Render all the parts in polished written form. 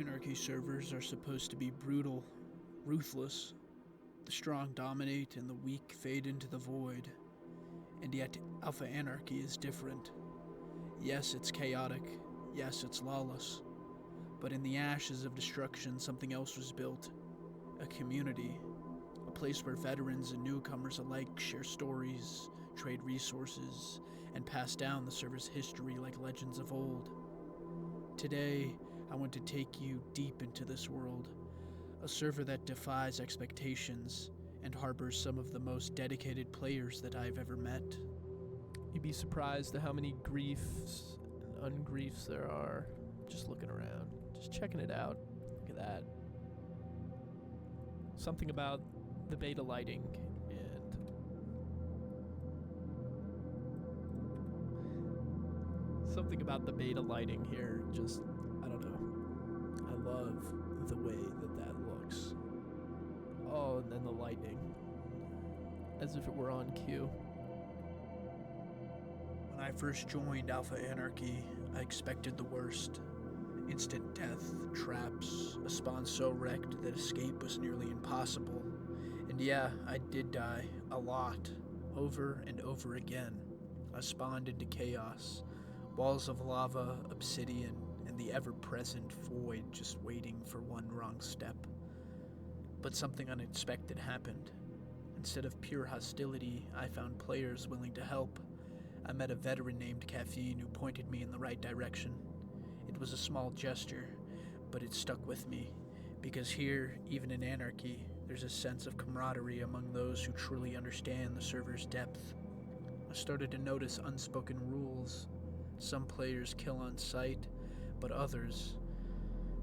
Anarchy servers are supposed to be brutal, ruthless. The strong dominate and the weak fade into the void. And yet, Alpha Anarchy is different. Yes, it's chaotic. Yes, it's lawless. But in the ashes of destruction, something else was built. A community. A place where veterans and newcomers alike share stories, trade resources, and pass down the server's history like legends of old. Today, I want to take you deep into this world, a server that defies expectations and harbors some of the most dedicated players that I've ever met. You'd be surprised at how many griefs and ungriefs there are just looking around, just checking it out. Look at that. Something about the beta lighting and something about the beta lighting here, just, I don't know. I love the way that looks. Oh, and then the lightning. As if it were on cue. When I first joined Alpha Anarchy, I expected the worst. Instant death, traps, a spawn so wrecked that escape was nearly impossible. And yeah, I did die, a lot, over and over again. I spawned into chaos, walls of lava, obsidian, and the ever-present void just waiting for one wrong step. But something unexpected happened. Instead of pure hostility, I found players willing to help. I met a veteran named Caffeine who pointed me in the right direction. It was a small gesture, but it stuck with me, because here, even in Anarchy, there's a sense of camaraderie among those who truly understand the server's depth. I started to notice unspoken rules. Some players kill on sight, but others,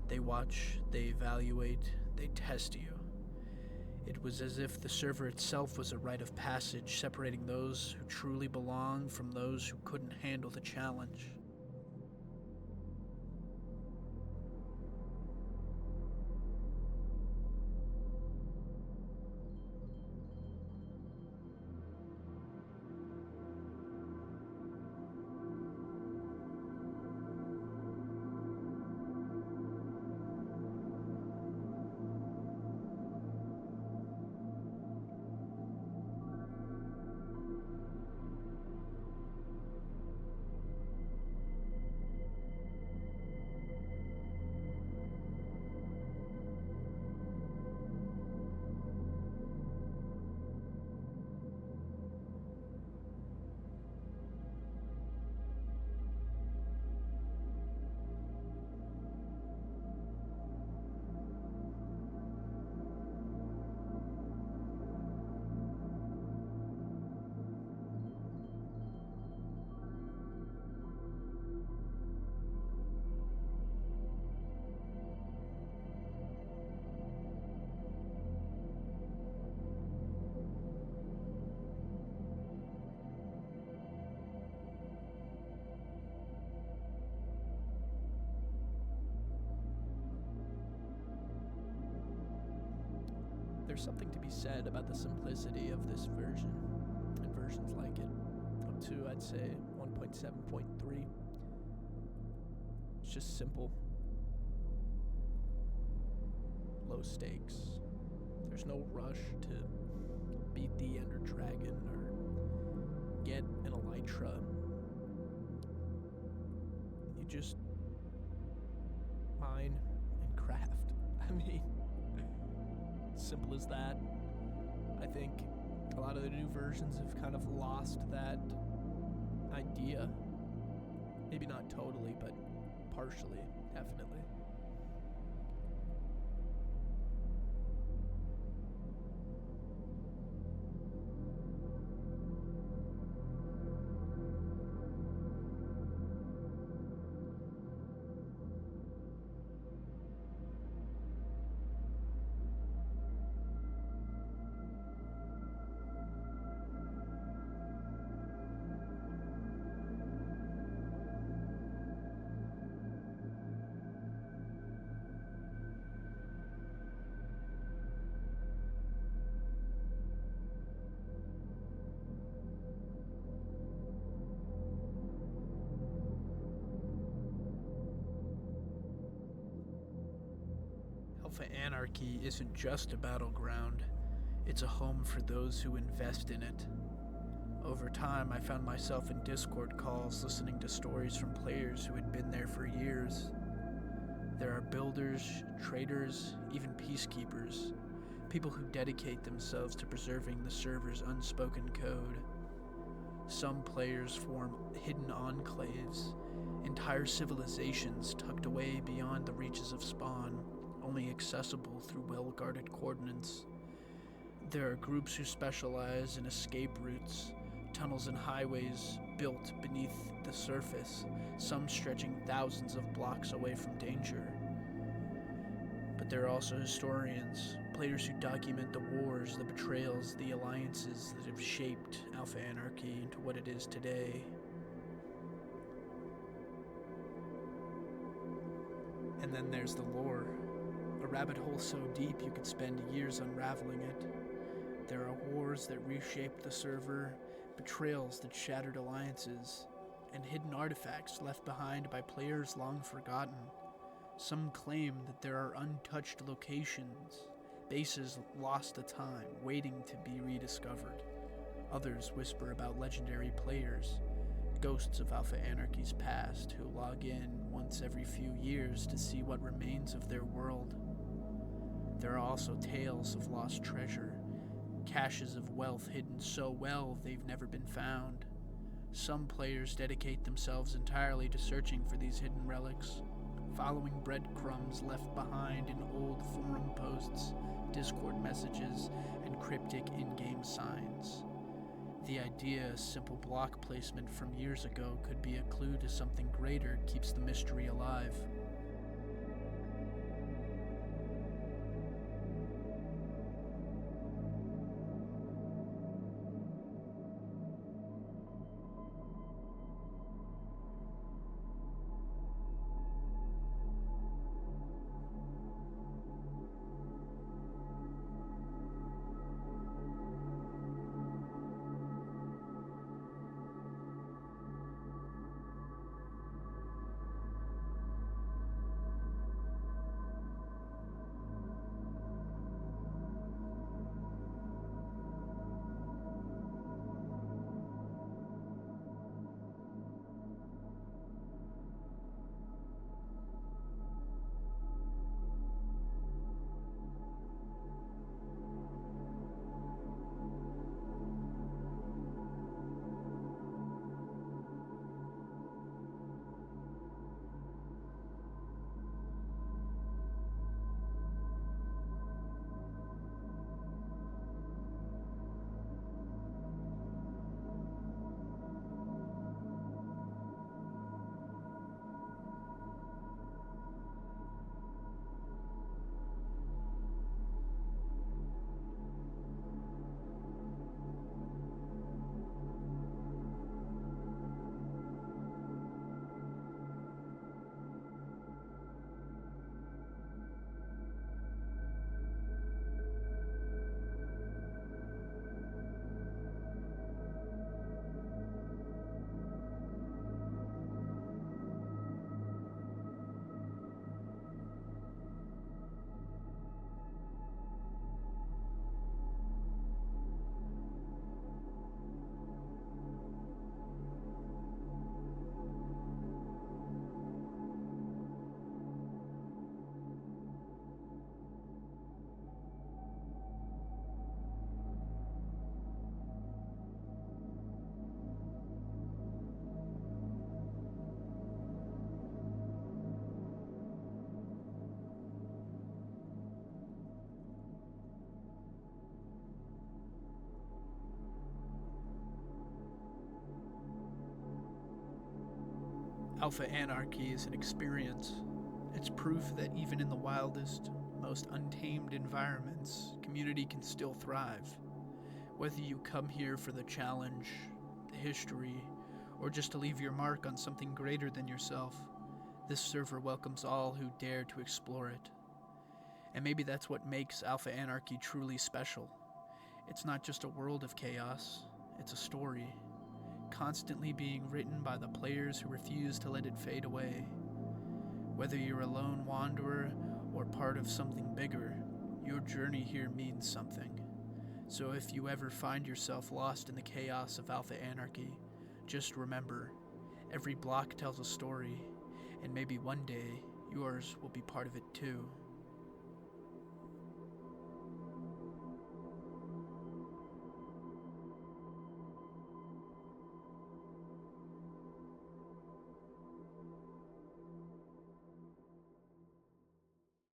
they watch, they evaluate, they test you. It was as if the server itself was a rite of passage, separating those who truly belong from those who couldn't handle the challenge. There's something to be said about the simplicity of this version, and versions like it, up to, I'd say, 1.7.3. It's just simple. Low stakes. There's no rush to beat the Ender Dragon or get an Elytra. You just mine and craft. I mean, simple as that. I think a lot of the new versions have kind of lost that idea. Maybe not totally, but partially, definitely. Alpha Anarchy isn't just a battleground, it's a home for those who invest in it. Over time, I found myself in Discord calls listening to stories from players who had been there for years. There are builders, traders, even peacekeepers, people who dedicate themselves to preserving the server's unspoken code. Some players form hidden enclaves, entire civilizations tucked away beyond the reaches of spawn, only accessible through well-guarded coordinates. There are groups who specialize in escape routes, tunnels and highways built beneath the surface, some stretching thousands of blocks away from danger. But there are also historians, players who document the wars, the betrayals, the alliances that have shaped Alpha Anarchy into what it is today. And then there's the lore, a rabbit hole so deep you could spend years unraveling it. There are wars that reshaped the server, betrayals that shattered alliances, and hidden artifacts left behind by players long forgotten. Some claim that there are untouched locations, bases lost to time, waiting to be rediscovered. Others whisper about legendary players, ghosts of Alpha Anarchy's past who log in once every few years to see what remains of their world. There are also tales of lost treasure, caches of wealth hidden so well they've never been found. Some players dedicate themselves entirely to searching for these hidden relics, following breadcrumbs left behind in old forum posts, Discord messages, and cryptic in-game signs. The idea a simple block placement from years ago could be a clue to something greater keeps the mystery alive. Alpha Anarchy is an experience. It's proof that even in the wildest, most untamed environments, community can still thrive. Whether you come here for the challenge, the history, or just to leave your mark on something greater than yourself, this server welcomes all who dare to explore it. And maybe that's what makes Alpha Anarchy truly special. It's not just a world of chaos, it's a story, constantly being written by the players who refuse to let it fade away. Whether you're a lone wanderer or part of something bigger, your journey here means something. So if you ever find yourself lost in the chaos of Alpha Anarchy, just remember, every block tells a story, and maybe one day yours will be part of it too.